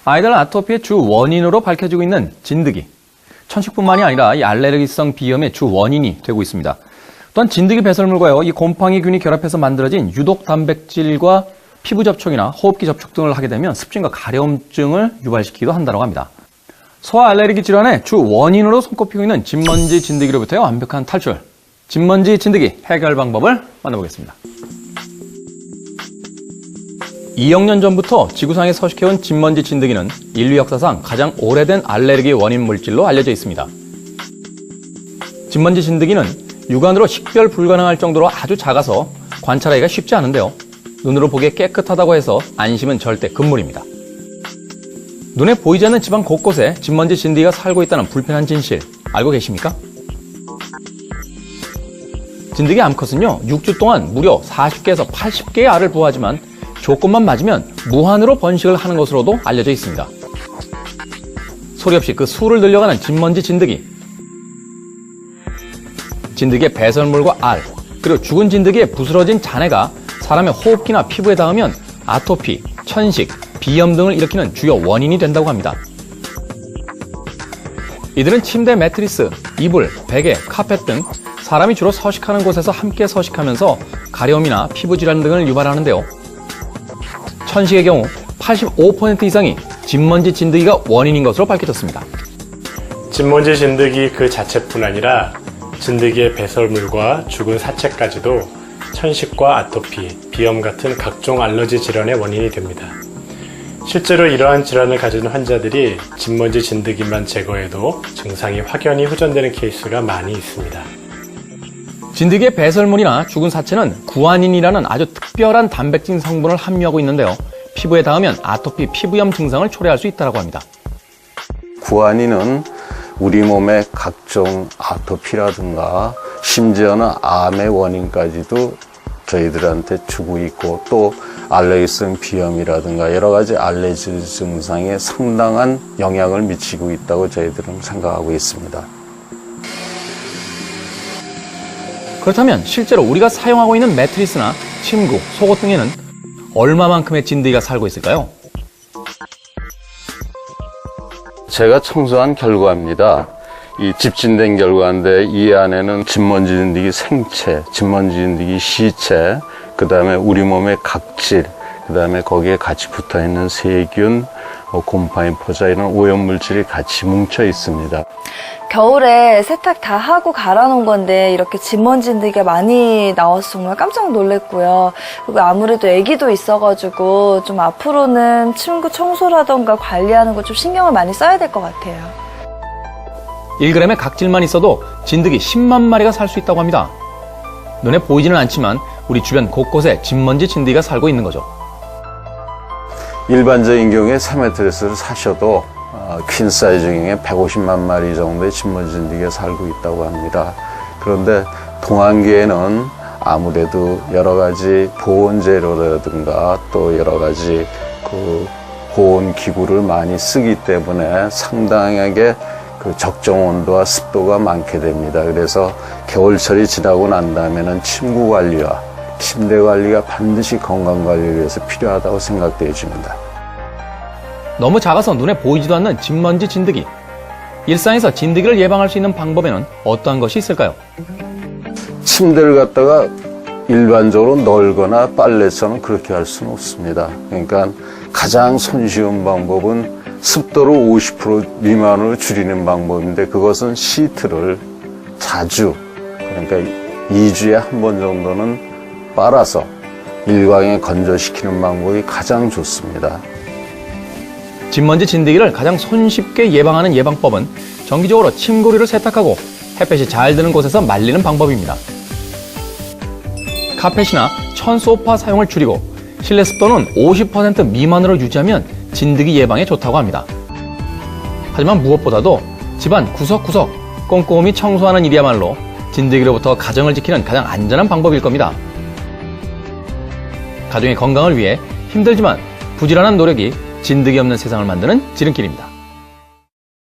아이들 아토피의 주 원인으로 밝혀지고 있는 진드기. 천식뿐만이 아니라 이 알레르기성 비염의 주 원인이 되고 있습니다. 또한 진드기 배설물과요, 이 곰팡이균이 결합해서 만들어진 유독 단백질과 피부 접촉이나 호흡기 접촉 등을 하게 되면 습진과 가려움증을 유발시키기도 한다고 합니다. 소아 알레르기 질환의 주 원인으로 손꼽히고 있는 진먼지 진드기로부터의 완벽한 탈출. 진먼지 진드기 해결 방법을 만나보겠습니다. 2억 년 전부터 지구상에 서식해온 진먼지 진드기는 인류 역사상 가장 오래된 알레르기 원인 물질로 알려져 있습니다. 진먼지 진드기는 육안으로 식별 불가능할 정도로 아주 작아서 관찰하기가 쉽지 않은데요. 눈으로 보기에 깨끗하다고 해서 안심은 절대 금물입니다. 눈에 보이지 않는 지방 곳곳에 진먼지 진드기가 살고 있다는 불편한 진실 알고 계십니까? 진드기 암컷은요, 6주 동안 무려 40개에서 80개의 알을 부화하지만 조건만 맞으면 무한으로 번식을 하는 것으로도 알려져 있습니다. 소리 없이 그 수를 늘려가는 진먼지 진드기. 진드기의 배설물과 알, 그리고 죽은 진드기의 부스러진 잔해가 사람의 호흡기나 피부에 닿으면 아토피, 천식, 비염 등을 일으키는 주요 원인이 된다고 합니다. 이들은 침대 매트리스, 이불, 베개, 카펫 등 사람이 주로 서식하는 곳에서 함께 서식하면서 가려움이나 피부 질환 등을 유발하는데요. 천식의 경우 85% 이상이 진먼지 진드기가 원인인 것으로 밝혀졌습니다. 진먼지 진드기 그 자체뿐 아니라 진드기의 배설물과 죽은 사체까지도 천식과 아토피, 비염 같은 각종 알러지 질환의 원인이 됩니다. 실제로 이러한 질환을 가진 환자들이 진먼지 진드기만 제거해도 증상이 확연히 호전되는 케이스가 많이 있습니다. 진드기의 배설물이나 죽은 사체는 구아닌이라는 아주 특별한 단백질 성분을 함유하고 있는데요. 피부에 닿으면 아토피, 피부염 증상을 초래할 수 있다고 합니다. 구아닌은 우리 몸의 각종 아토피라든가 심지어는 암의 원인까지도 저희들한테 주고 있고, 또 알레르기성 비염이라든가 여러 가지 알레르기 증상에 상당한 영향을 미치고 있다고 저희들은 생각하고 있습니다. 그렇다면 실제로 우리가 사용하고 있는 매트리스나 침구, 속옷 등에는 얼마만큼의 진드기가 살고 있을까요? 제가 청소한 결과입니다. 이 집진된 결과인데 이 안에는 진먼지 진드기 생체, 진먼지 진드기 시체, 그 다음에 우리 몸의 각질, 그 다음에 거기에 같이 붙어있는 세균, 곰팡이 포자 이런 오염물질이 같이 뭉쳐 있습니다. 겨울에 세탁 다 하고 갈아놓은 건데 이렇게 진먼지 진드기가 많이 나와서 정말 깜짝 놀랐고요. 그리고 아무래도 아기도 있어가지고 좀 앞으로는 침구 청소라던가 관리하는 거 좀 신경을 많이 써야 될 것 같아요. 1g의 각질만 있어도 진드기 10만 마리가 살 수 있다고 합니다. 눈에 보이지는 않지만 우리 주변 곳곳에 진먼지 진드기가 살고 있는 거죠. 일반적인 경우에 새 매트리스를 사셔도 퀸 사이즈 중에 150만 마리 정도의 진먼지 진드기가 살고 있다고 합니다. 그런데 동안기에는 아무래도 여러 가지 보온 재료라든가 또 여러 가지 그 보온 기구를 많이 쓰기 때문에 상당하게 그 적정 온도와 습도가 많게 됩니다. 그래서 겨울철이 지나고 난 다음에는 침구 관리와 침대 관리가 반드시 건강 관리를 위해서 필요하다고 생각되어집니다. 너무 작아서 눈에 보이지도 않는 진먼지 진드기. 일상에서 진드기를 예방할 수 있는 방법에는 어떠한 것이 있을까요? 침대를 갖다가 일반적으로 널거나 빨래처럼 그렇게 할 수는 없습니다. 그러니까 가장 손쉬운 방법은 습도를 50% 미만으로 줄이는 방법인데, 그것은 시트를 자주, 그러니까 2주에 한 번 정도는 빨아서 일광에 건조시키는 방법이 가장 좋습니다. 진먼지 진드기를 가장 손쉽게 예방하는 예방법은 정기적으로 침구류를 세탁하고 햇볕이 잘 드는 곳에서 말리는 방법입니다. 카펫이나 천 소파 사용을 줄이고 실내 습도는 50% 미만으로 유지하면 진드기 예방에 좋다고 합니다. 하지만 무엇보다도 집안 구석구석 꼼꼼히 청소하는 일이야말로 진드기로부터 가정을 지키는 가장 안전한 방법일 겁니다. 가정의 건강을 위해 힘들지만 부지런한 노력이 진드기 없는 세상을 만드는 지름길입니다.